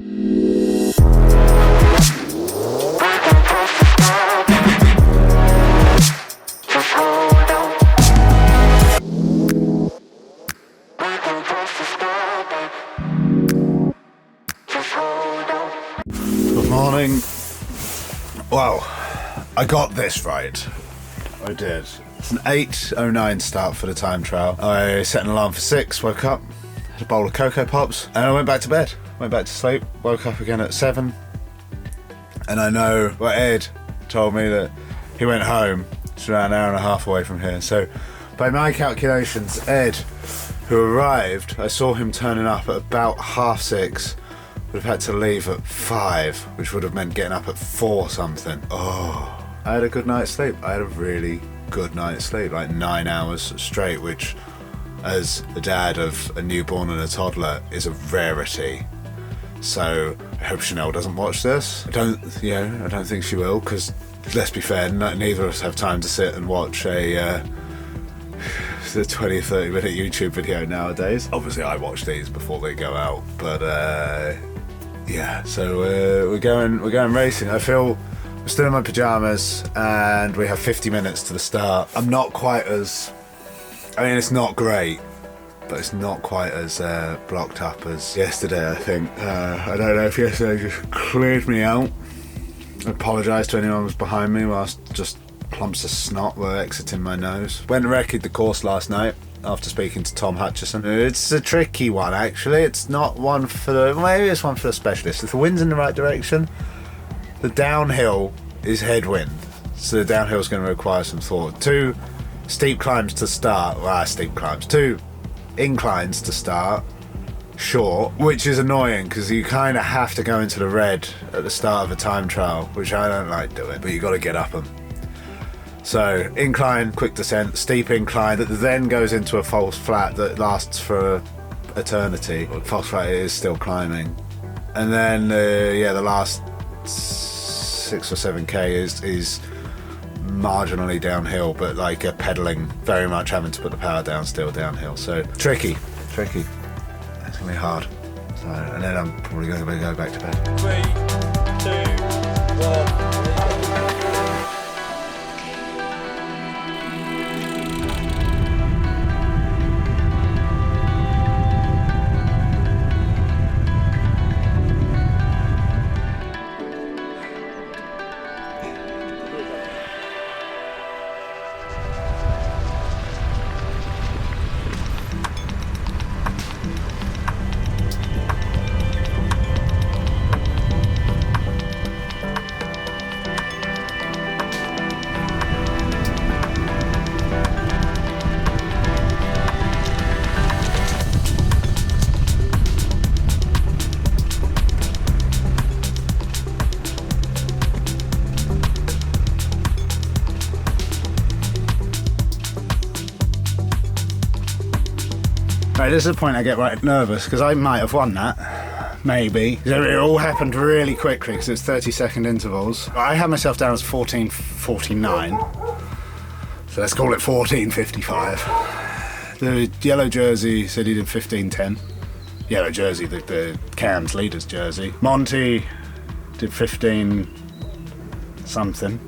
Good morning. Well, I got this right. I did. It's an 8:09 start for the time trial. I set an alarm for 6, woke up, had a bowl of Cocoa Pops, and I went back to bed. Went back to sleep, woke up again at 7. And I know, well, Ed told me that he went home. It's around an hour and a half away from here. So by my calculations, Ed, who arrived, I saw him turning up at about 6:30. Would have had to leave at 5, which would have meant getting up at 4 something. Oh, I had a good night's sleep. I had a really good night's sleep, like 9 hours straight, which, as the dad of a newborn and a toddler, is a rarity. So I hope Chanel doesn't watch this. I don't think she will, because let's be fair, neither of us have time to sit and watch the 20 or 30 minute YouTube video nowadays. Obviously I watch these before they go out, but yeah, so we're going racing. I'm still in my pajamas and we have 50 minutes to the start. I'm not quite as, it's not great, but it's not quite as blocked up as yesterday, I think. I don't know if yesterday just cleared me out. I apologise to anyone who was behind me whilst just clumps of snot were exiting my nose. Went and recce'd the course last night after speaking to Tom Hutchison. It's a tricky one, actually. It's not one for maybe it's one for the specialists. If the wind's in the right direction, the downhill is headwind, so the downhill is going to require some thought. 2 steep climbs to start. Steep climbs. 2 inclines to start, short, which is annoying because you kind of have to go into the red at the start of a time trial, which I don't like doing, but you got to get up them. So incline, quick descent, steep incline that then goes into a false flat that lasts for eternity. False flat is still climbing, and then the last 6 or 7k is marginally downhill, but like a pedaling, very much having to put the power down still downhill. So tricky. It's gonna be hard. So, and then I'm probably going to go back to bed. 3, 2, 1. Right, this is the point I get right nervous, because I might have won that, maybe. It all happened really quickly, because it's 30-second intervals. I had myself down as 14:49, so let's call it 14:55. The yellow jersey said he did 15:10. Yellow jersey, the Cam's leader's jersey. Monty did 15 something.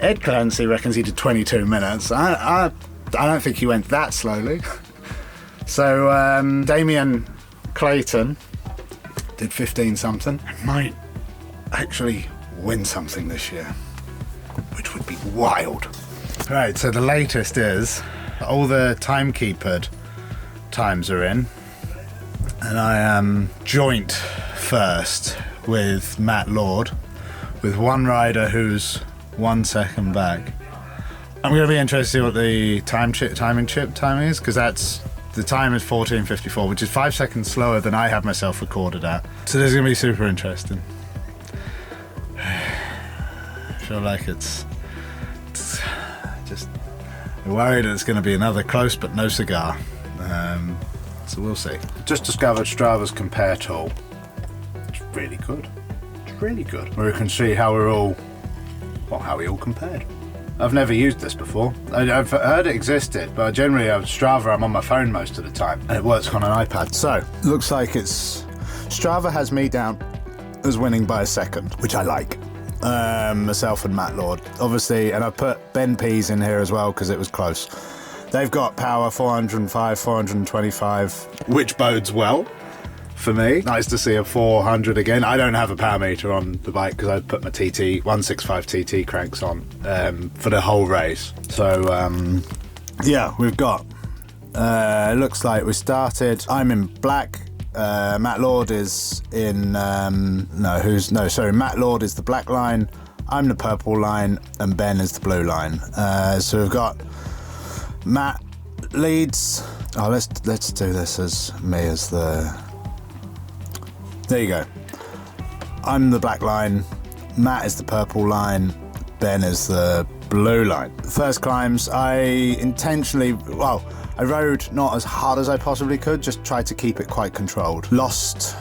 Ed Clancy reckons he did 22 minutes. I don't think he went that slowly. So Damien Clayton did 15 something. Might actually win something this year, which would be wild. Right, so the latest is all the timekeepered times are in, and I am joint first with Matt Lord, with one rider who's 1 second back. I'm going to be interested to see what the timing chip time is, because the time is 14:54, which is 5 seconds slower than I have myself recorded at. So this is going to be super interesting. I feel like it's just worried it's going to be another close but no cigar. So we'll see. Just discovered Strava's compare tool. It's really good. It's really good. Where you can see how we all compared. I've never used this before. I've heard it existed, but generally Strava I'm on my phone most of the time, and it works on an iPad. So, looks like it's Strava has me down as winning by a second, which I like. Myself and Matt Lord, obviously, and I put Ben Pease in here as well because it was close. They've got power 405, 425, which bodes well for me. Nice to see a 400 again. I don't have a power meter on the bike because I put my 165 TT cranks on for the whole race. So yeah, we've got. It looks like we started. I'm in black. Matt Lord is in. Matt Lord is the black line. I'm the purple line, and Ben is the blue line. So we've got Matt leads. Oh, let's do this as me as the. There you go. I'm the black line. Matt is the purple line. Ben is the blue line. First climbs, I rode not as hard as I possibly could, just tried to keep it quite controlled. Lost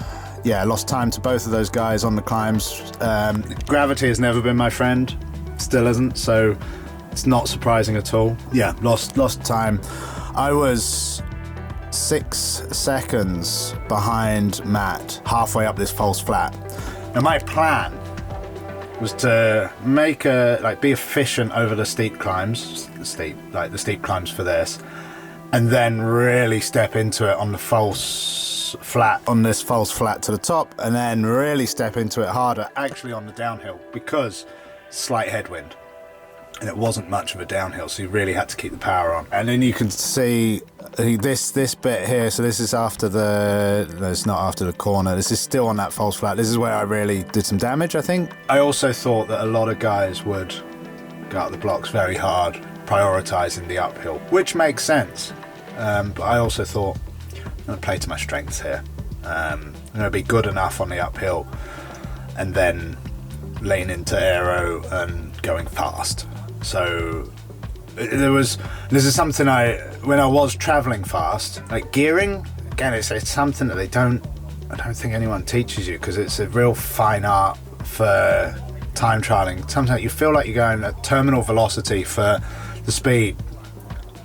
time to both of those guys on the climbs. Gravity has never been my friend, still isn't, so it's not surprising at all. Yeah, lost time. I was 6 seconds behind Matt halfway up this false flat. Now my plan was to be efficient over the steep climbs, the steep climbs for this, and then really step into it on the false flat, on this false flat to the top, and then really step into it harder actually on the downhill because slight headwind. And it wasn't much of a downhill, so you really had to keep the power on. And then you can see this bit here, so this is after it's not after the corner, this is still on that false flat. This is where I really did some damage, I think. I also thought that a lot of guys would go up the blocks very hard, prioritising the uphill, which makes sense. But I also thought, I'm going to play to my strengths here. I'm going to be good enough on the uphill and then lean into aero and going fast. So this is something when I was traveling fast, like gearing, again, it's something that I don't think anyone teaches you, because it's a real fine art for time trialing. Sometimes you feel like you're going at terminal velocity for the speed,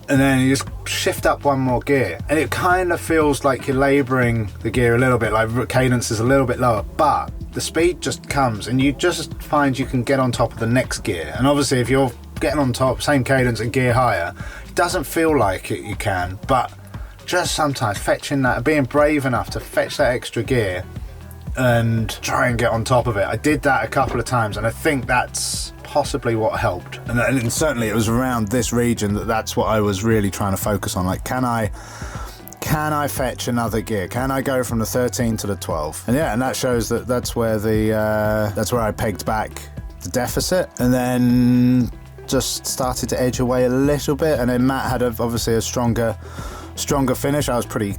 and then you just shift up one more gear, and it kind of feels like you're labouring the gear a little bit, like cadence is a little bit lower, but the speed just comes and you just find you can get on top of the next gear. And obviously if you're getting on top, same cadence and gear higher, it doesn't feel like it, you can, but just sometimes fetching that, being brave enough to fetch that extra gear and try and get on top of it. I did that a couple of times, and I think that's possibly what helped. And certainly it was around this region that's what I was really trying to focus on. Like, can I fetch another gear? Can I go from the 13 to the 12? And yeah, and that shows that's where I pegged back the deficit, and then just started to edge away a little bit. And then Matt had obviously a stronger finish. I was pretty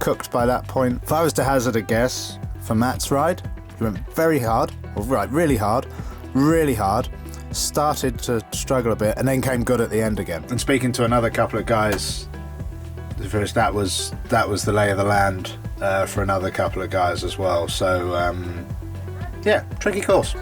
cooked by that point. If I was to hazard a guess for Matt's ride, he went very hard, really hard, started to struggle a bit, and then came good at the end again. And speaking to another couple of guys, that was the lay of the land for another couple of guys as well. So yeah, tricky course.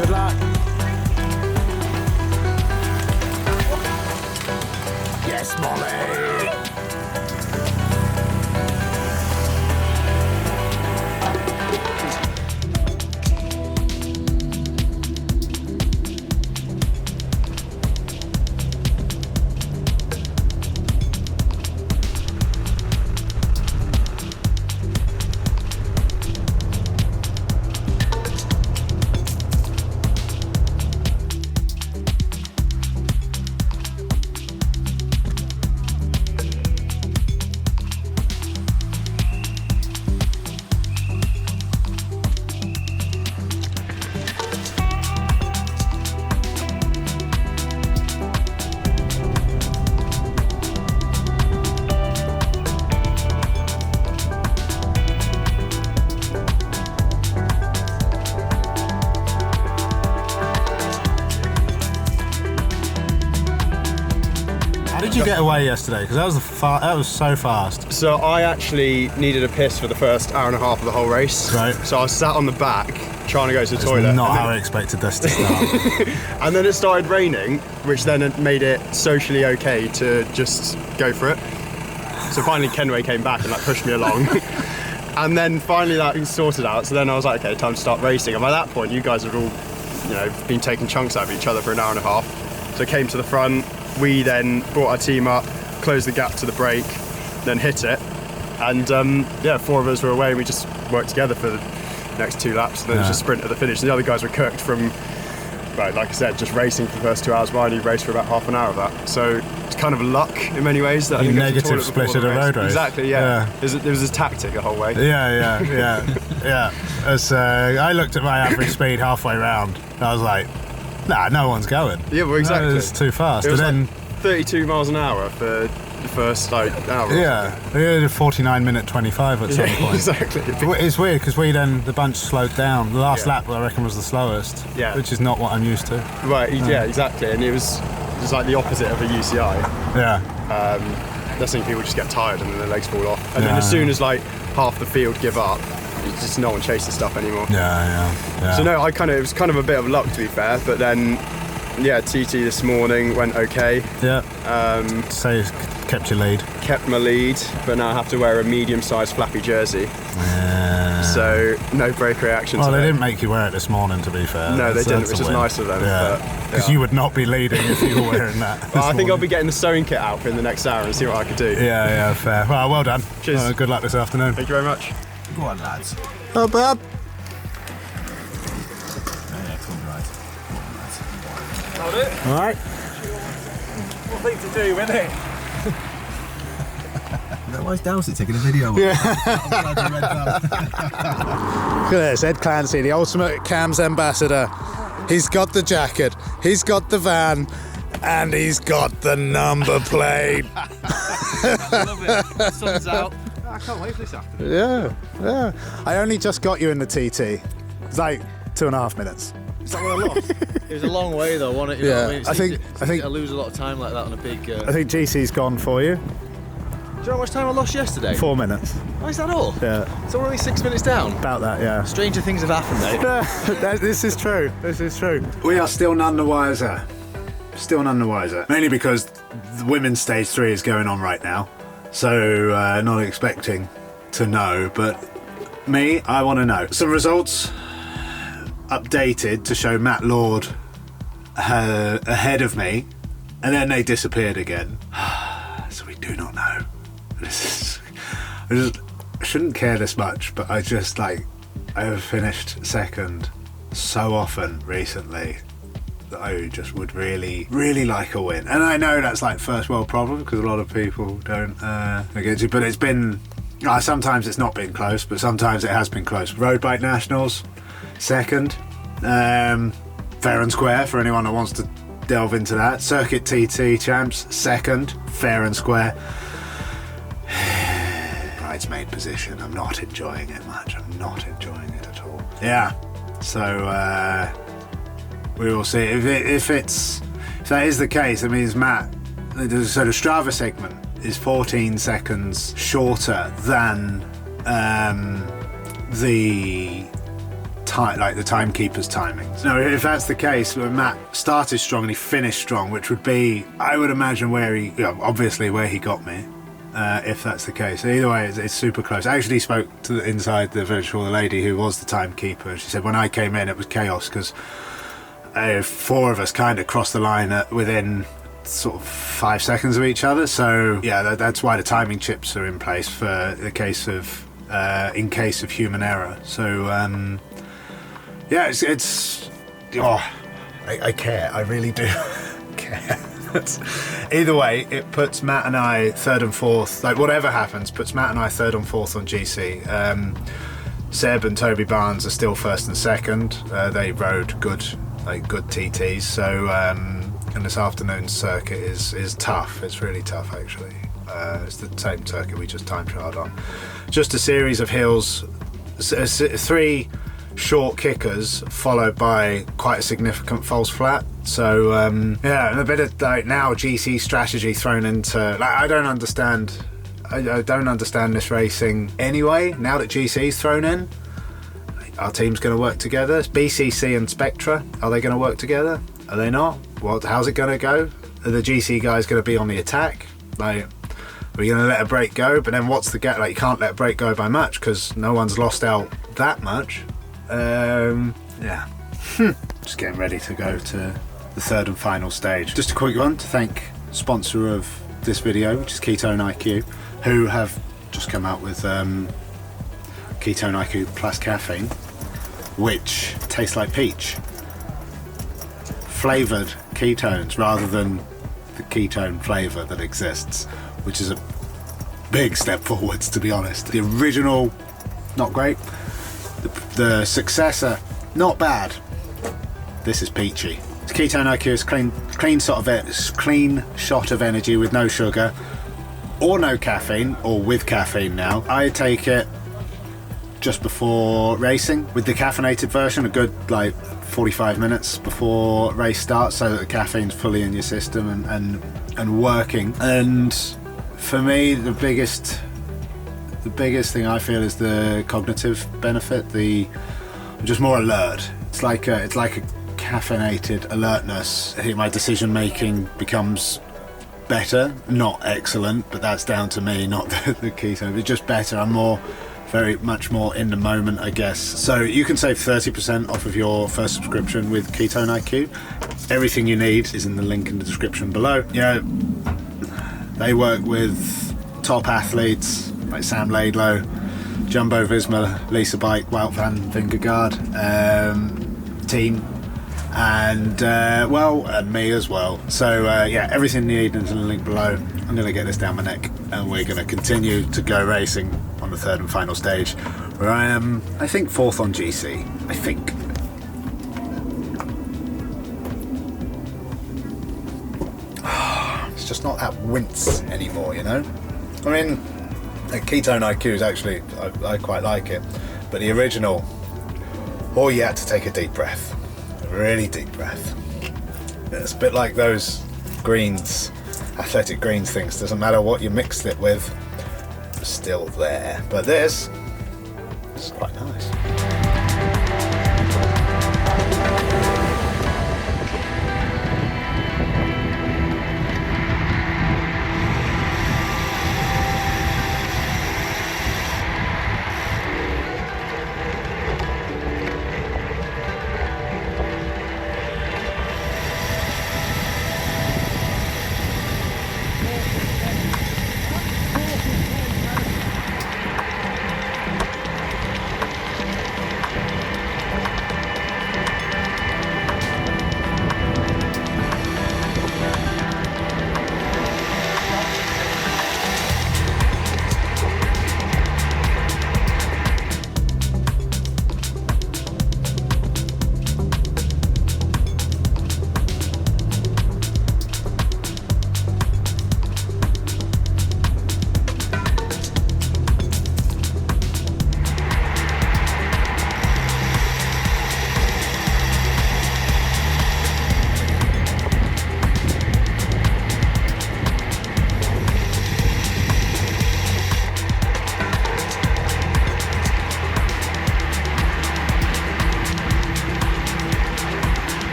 Good luck. Yes, Molly. How did you get away yesterday? Because that was so fast. So I actually needed a piss for the first hour and a half of the whole race. Right. So I was sat on the back trying to go to the It's toilet. not how I expected this to start. And then it started raining, which then made it socially okay to just go for it. So finally Kenway came back and like pushed me along. And then finally that sorted out, so then I was like, okay, time to start racing. And by that point, you guys had all, been taking chunks out of each other for an hour and a half. So I came to the front, we then brought our team up, closed the gap to the break, then hit it. And 4 of us were away and we just worked together for the next 2 laps, and then it was just sprint at the finish. The other guys were cooked from, like I said, just racing for the first 2 hours. Mine, you raced for about half an hour of that. So it's kind of luck in many ways. That I didn't go to the Negative toilet split before at the a race. road race. Exactly, yeah. It was a tactic the whole way. Yeah. As I looked at my average speed halfway round, I was like, nah, no one's going. Yeah, well, exactly. It's too fast. It was and like 32 miles an hour for the first hour. then, we did a 49-minute 25 at some point. Exactly. It's weird because the bunch slowed down. The last lap, I reckon, was the slowest. Yeah. Which is not what I'm used to. Right, yeah, exactly. And it was like the opposite of a UCI. Yeah. That's when people just get tired and then their legs fall off. And then as soon as like half the field give up, it's just no one chases stuff anymore. Yeah. So no, it was kind of a bit of luck, to be fair. But then, TT this morning went okay. Yeah. So kept your lead. Kept my lead, but now I have to wear a medium-sized flappy jersey. So no brake reaction. Well, today. they didn't make you wear it this morning, to be fair. No, they didn't, That's a which is win. nice of them. Yeah. Because you would not be leading if you were wearing that. Well, I think I'll be getting the sewing kit out in the next hour and see what I could do. Yeah, fair. Well done. Cheers. Good luck this afternoon. Thank you very much. Go on, lads. Oh, Bob. Yeah, come right. Got it? All right. What thing to do with it? Why is Dowsett taking a video? Look at this, Ed Clancy, the ultimate Cams ambassador. He's got the jacket, he's got the van, and he's got the number plate. I love it. Sun's out. I can't wait for this afternoon. Yeah. I only just got you in the TT. It's like 2.5 minutes. Is that what I lost? It was a long way though, wasn't it? You know what I mean? I think I lose a lot of time like that on a big. I think GC's gone for you. Do you know how much time I lost yesterday? 4 minutes. Oh, is that all? Yeah. So we're only 6 minutes down. About that, yeah. Stranger things have happened, mate. This is true. We are still none the wiser. Mainly because the women's stage 3 is going on right now. So, not expecting to know, but me, I want to know. Some results updated to show Matt Lord ahead of me, and then they disappeared again. So we do not know. I shouldn't care this much, but I have finished second so often recently that I just would really, really like a win. And I know that's like first world problem because a lot of people don't get you, but it's been, sometimes it's not been close, but sometimes it has been close. Road Bike Nationals, second. Fair and square for anyone that wants to delve into that. Circuit TT Champs, second. Fair and square. Bridesmaid position, I'm not enjoying it much. I'm not enjoying it at all. Yeah, so we will see. If that is the case, it means Matt, so the Strava segment is 14 seconds shorter than the timekeeper's timings. No, if that's the case, Matt started strong and he finished strong, which would be, I would imagine, obviously where he got me. If that's the case. Either way, it's super close. I actually spoke to inside the village hall, the lady who was the timekeeper. She said when I came in, it was chaos because 4 of us kind of crossed the line within sort of 5 seconds of each other. So yeah, that's why the timing chips are in place for the case of in case of human error. So yeah, I care. I really do care. Either way, it puts Matt and I third and fourth. Like whatever happens, puts Matt and I third and fourth on GC. Seb and Toby Barnes are still first and second. They rode good TTs. So and this afternoon's circuit is tough. It's really tough actually. It's the same circuit we just time trialed on. Just a series of hills, 3 short kickers followed by quite a significant false flat. So yeah, and a bit of now GC strategy thrown into. I don't understand. I don't understand this racing anyway. Now that GC's thrown in, our team's going to work together. BCC and Spectra, are they going to work together? Are they not? How's it going to go? Are the GC guys going to be on the attack? Like, are we going to let a break go? But then what's the gap? Like, you can't let a break go by much because no one's lost out that much. Yeah. Just getting ready to go to the third and final stage. Just a quick one to thank sponsor of this video, which is Ketone IQ, who have just come out with Ketone IQ plus caffeine, which tastes like peach. Flavoured ketones rather than the ketone flavour that exists, which is a big step forwards, to be honest. The original, not great. The successor, not bad. This is peachy. Ketone IQ is clean shot of energy with no sugar or no caffeine, or with caffeine now. I take it just before racing with the caffeinated version, a good 45 minutes before race starts, so that the caffeine's fully in your system and working. And for me, the biggest thing I feel is the cognitive benefit. I'm just more alert. It's like a caffeinated alertness. I think my decision making becomes better, not excellent, but that's down to me, not the ketone. It's just better. I'm very much more in the moment, I guess. So you can save 30% off of your first subscription with Ketone IQ. Everything you need is in the link in the description below. They work with top athletes like Sam Laidlow, Jumbo Visma, Lisa Bike, Wout van Vingegaard team, and me as well. So everything you need is in the link below. I'm going to get this down my neck, and we're going to continue to go racing on the third and final stage, where I am, I think, 4th on GC. I think. It's just not that wince anymore, you know? I mean, Ketone IQ is actually, I quite like it, but the original, all you had to take a deep breath. A really deep breath. It's a bit like those greens, athletic greens things. Doesn't matter what you mixed it with, it's still there. But this is quite nice.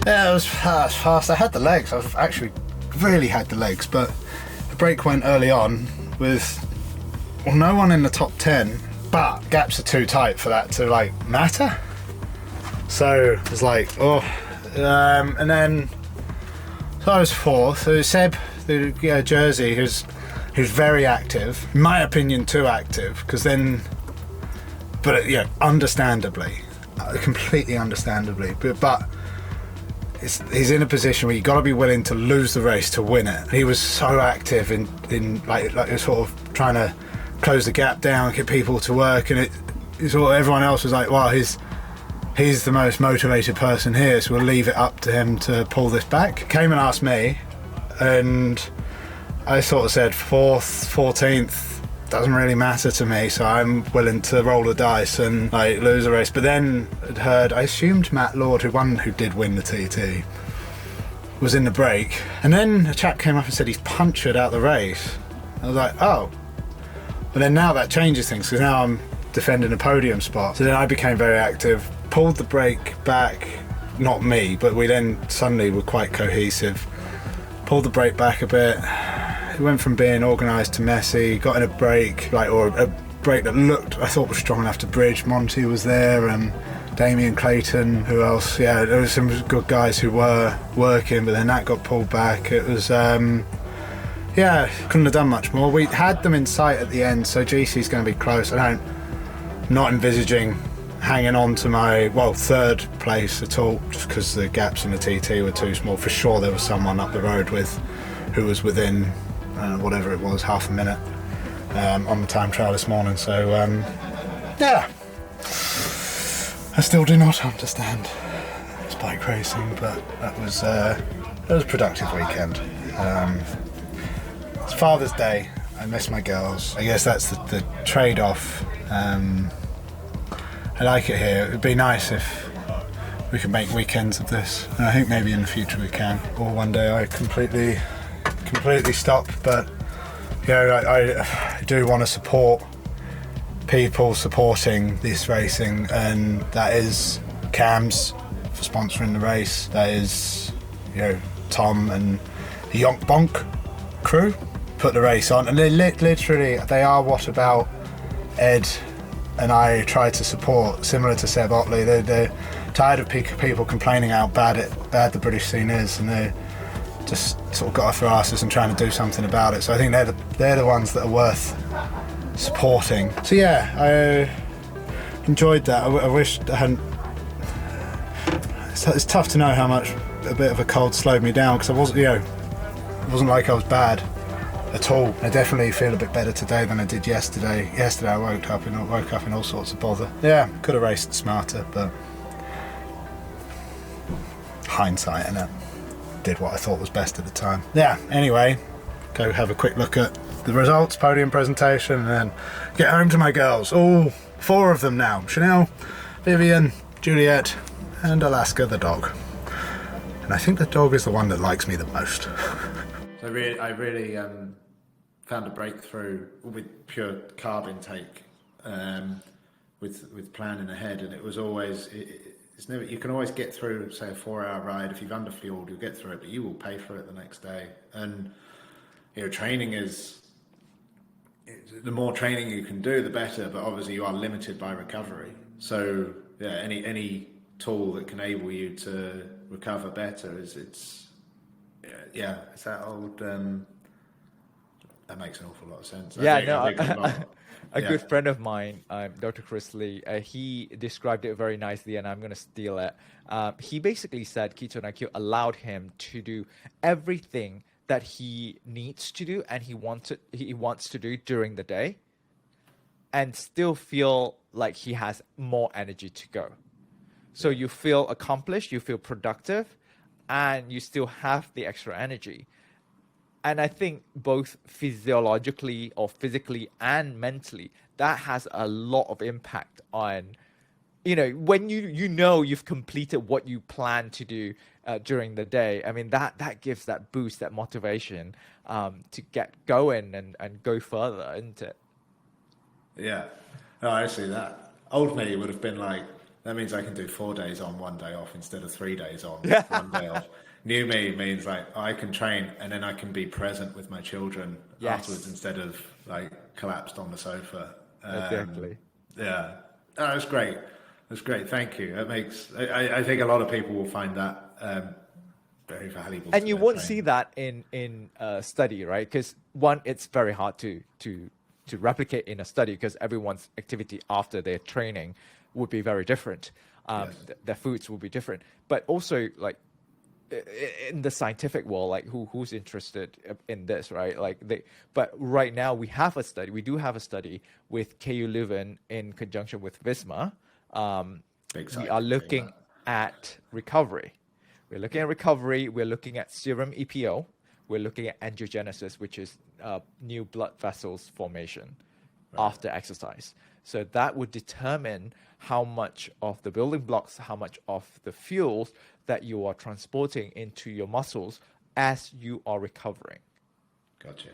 Yeah, it was fast. I had the legs. I've actually really had the legs, but the break went early on with no one in the top 10, but gaps are too tight for that to like matter. So it's like, and then so I was fourth. So Seb, the Jersey, who's very active, in my opinion, too active, because then, but yeah, understandably, completely understandably, but. He's in a position where you got to be willing to lose the race to win it. He was so active in like sort of trying to close the gap down, get people to work, and it sort of everyone else was like, well, he's the most motivated person here, so we'll leave it up to him to pull this back. Came and asked me, and I sort of said 4th, 14th. Doesn't really matter to me, so I'm willing to roll the dice and like lose a race. But then I'd heard, I assumed Matt Lord, who did win the TT, was in the break, and then a chap came up and said he's punctured out the race. I was like, oh. But then now that changes things, because now I'm defending a podium spot. So then I became very active, pulled the brake back, not me, but we then suddenly were quite cohesive. Pulled the brake back a bit. It went from being organised to messy, got in a break, or a break that I thought was strong enough to bridge. Monty was there, and Damien Clayton, who else? Yeah, there were some good guys who were working, but then that got pulled back. It was, couldn't have done much more. We had them in sight at the end, so GC's going to be close. I'm not envisaging hanging on to my, third place at all, just because the gaps in the TT were too small. For sure there was someone up the road who was within whatever it was, half a minute on the time trial this morning. So I still do not understand bike racing, but that was a productive weekend. It's Father's Day. I miss my girls. I guess that's the trade-off. I like it here. It would be nice if we could make weekends of this, and I think maybe in the future we can, or one day I completely stop. But I do want to support people supporting this racing, and that is Cam's for sponsoring the race. That is Tom and the Yonk Bonk crew put the race on, and they literally are what about Ed and I try to support, similar to Seb Otley. They're tired of people complaining how bad the British scene is, and they just sort of got off their asses and trying to do something about it. So I think they're the ones that are worth supporting. So yeah, I enjoyed that. I wish I hadn't. It's tough to know how much a bit of a cold slowed me down, because I wasn't, it wasn't like I was bad at all. I definitely feel a bit better today than I did yesterday. Yesterday I woke up in all sorts of bother. Yeah, could have raced smarter, but hindsight, innit? Did what I thought was best at the time. Yeah, anyway, go have a quick look at the results, podium presentation, and then get home to my girls. All 4 of them now. Chanel, Vivian, Juliet, and Alaska the dog. And I think the dog is the one that likes me the most. So I really found a breakthrough with pure carb intake, with planning ahead, and it was always it's never, you can always get through, say, a 4-hour ride. If you've underfueled, you'll get through it, but you will pay for it the next day. And training is, the more training you can do, the better. But obviously, you are limited by recovery. So yeah, any tool that can enable you to recover better it's that old. That makes an awful lot of sense. A good friend of mine, Dr. Chris Lee, he described it very nicely, and I'm going to steal it. He basically said Ketone IQ allowed him to do everything that he needs to do and he wants to do during the day, and still feel like he has more energy to go. So you feel accomplished, you feel productive, and you still have the extra energy. And I think both physiologically or physically and mentally, that has a lot of impact on, when you've completed what you plan to do during the day. I mean, that gives that boost, that motivation to get going and go further into it. Yeah, no, I see that. Old me would have been like, That means I can do 4 days on, 1 day off instead of 3 days on, Yeah. 1 day off. New me means like I can train and then I can be present with my children Yes. afterwards instead of like collapsed on the sofa. Exactly. Yeah, oh, that's great. That's great. Thank you. That makes. I think a lot of people will find that very valuable. And to you their won't training. see that in a study, right? Because one, it's very hard to replicate in a study because everyone's activity after their training would be very different. Yes. Their foods will be different, but also like in the scientific world, like who's interested in this, right? But right now we have a study. We do have a study with KU Leuven in conjunction with Visma. Big We are scientific looking thing, at recovery. We're looking at recovery. We're looking at serum EPO. We're looking at angiogenesis, which is new blood vessels formation after exercise. So that would determine how much of the building blocks, how much of the fuels that you are transporting into your muscles as you are recovering. Gotcha.